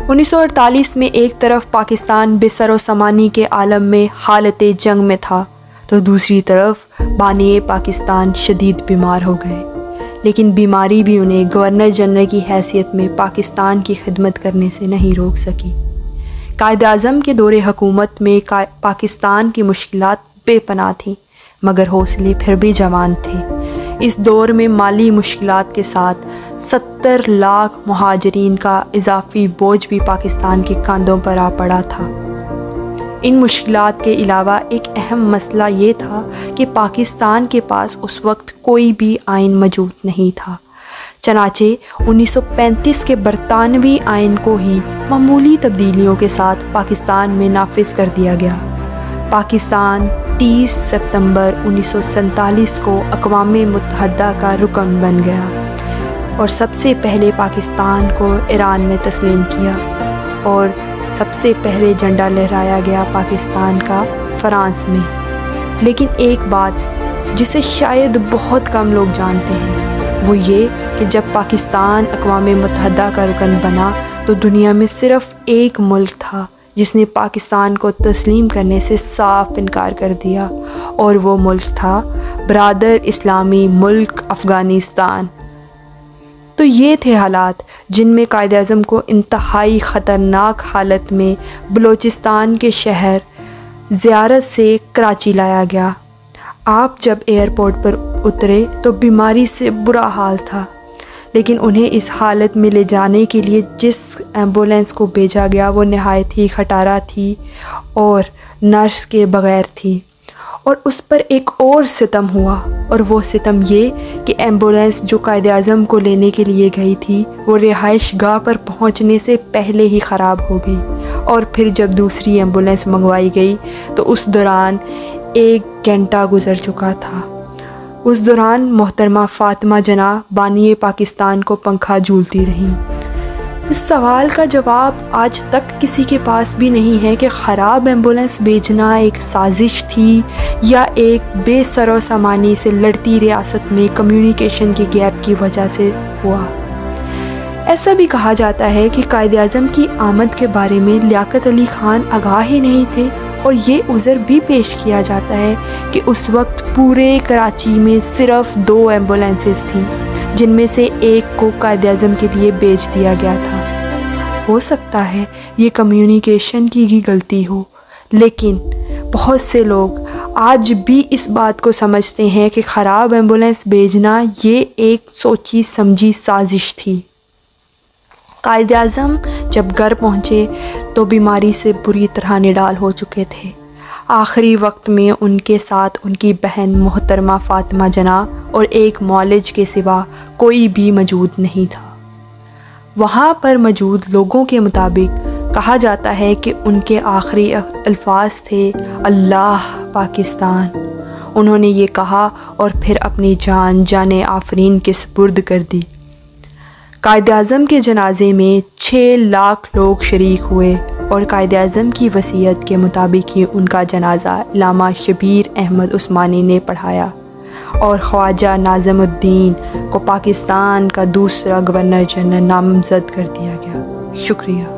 1948 में एक तरफ पाकिस्तान बेसरो समानी के आलम में हालत जंग में था, तो दूसरी तरफ बानी पाकिस्तान शदीद बीमार हो गए। लेकिन बीमारी भी उन्हें गवर्नर जनरल की हैसियत में पाकिस्तान की खिदमत करने से नहीं रोक सकी। कायद-ए-आज़म के दौरे हुकूमत में पाकिस्तान की मुश्किलात बेपनाह थीं, मगर हौसले फिर भी जवान थे। इस दौर में माली मुश्किलात के साथ 70 लाख मुहाजिरीन का इजाफी बोझ भी पाकिस्तान के कंधों पर आ पड़ा था। इन मुश्किलात के अलावा एक अहम मसला ये था कि पाकिस्तान के पास उस वक्त कोई भी आइन मौजूद नहीं था। चनाचे 1935 के बरतानवी आइन को ही मामूली तब्दीलियों के साथ पाकिस्तान में नाफिज कर दिया गया। पाकिस्तान 30 सितंबर 1947 को अक़वाम मुत्तहदा का रुकन बन गया और सबसे पहले पाकिस्तान को ईरान ने तस्लीम किया और सबसे पहले झंडा लहराया गया पाकिस्तान का फ्रांस में। लेकिन एक बात जिसे शायद बहुत कम लोग जानते हैं वो ये कि जब पाकिस्तान अक़वाम मुत्तहदा का रुकन बना तो दुनिया में सिर्फ़ एक मुल्क था जिसने पाकिस्तान को तस्लीम करने से साफ इनकार कर दिया, और वो मुल्क था बरादर इस्लामी मुल्क अफ़गानिस्तान। तो ये थे हालात जिनमें कायद-ए-आज़म को इंतहाई ख़तरनाक हालत में बलूचिस्तान के शहर ज़ियारत से कराची लाया गया। आप जब एयरपोर्ट पर उतरे तो बीमारी से बुरा हाल था, लेकिन उन्हें इस हालत में ले जाने के लिए जिस एम्बुलेंस को भेजा गया वो नहायत ही खटारा थी और नर्स के बग़ैर थी। और उस पर एक और सितम हुआ, और वो सितम ये कि एम्बुलेंस जो कायद-ए-आज़म को लेने के लिए गई थी वो रिहाइश गाह पर पहुंचने से पहले ही ख़राब हो गई। और फिर जब दूसरी एम्बुलेंस मंगवाई गई तो उस दौरान 1 घंटा गुज़र चुका था। उस दौरान मोहतरमा फ़ातिमा जना बानी पाकिस्तान को पंखा झूलती रहीं। इस सवाल का जवाब आज तक किसी के पास भी नहीं है कि ख़राब एम्बुलेंस भेजना एक साजिश थी या एक बेसरो सामानी से लड़ती रियासत में कम्युनिकेशन के गैप की वजह से हुआ। ऐसा भी कहा जाता है कि कायद-ए-आज़म की आमद के बारे में लियाकत अली ख़ान आगाह ही नहीं थे, और ये उज़र भी पेश किया जाता है कि उस वक्त पूरे कराची में सिर्फ़ 2 एम्बुलेंसेस थीं, जिनमें से एक को कायद-ए-आज़म के लिए भेज दिया गया था। हो सकता है ये कम्युनिकेशन की ही गलती हो, लेकिन बहुत से लोग आज भी इस बात को समझते हैं कि ख़राब एम्बुलेंस भेजना ये एक सोची समझी साजिश थी। कायद-ए-आज़म जब घर पहुँचे तो बीमारी से बुरी तरह निडाल हो चुके थे। आखिरी वक्त में उनके साथ उनकी बहन मोहतरमा फ़ातिमा जना और एक मौलज के सिवा कोई भी मौजूद नहीं था। वहाँ पर मौजूद लोगों के मुताबिक कहा जाता है कि उनके आखिरी अल्फाज थे, अल्लाह पाकिस्तान। उन्होंने ये कहा और फिर अपनी जान आफरीन के सुपुर्द कर दी। कायद-ए-आज़म के जनाजे में 6 लाख लोग शरीक हुए और कायद-ए-आज़म की वसीयत के मुताबिक ही उनका जनाजा अल्लामा शबीर अहमद उस्मानी ने पढ़ाया और ख्वाजा नाज़िमुद्दीन को पाकिस्तान का दूसरा गवर्नर जनरल नामज़द कर दिया गया। शुक्रिया।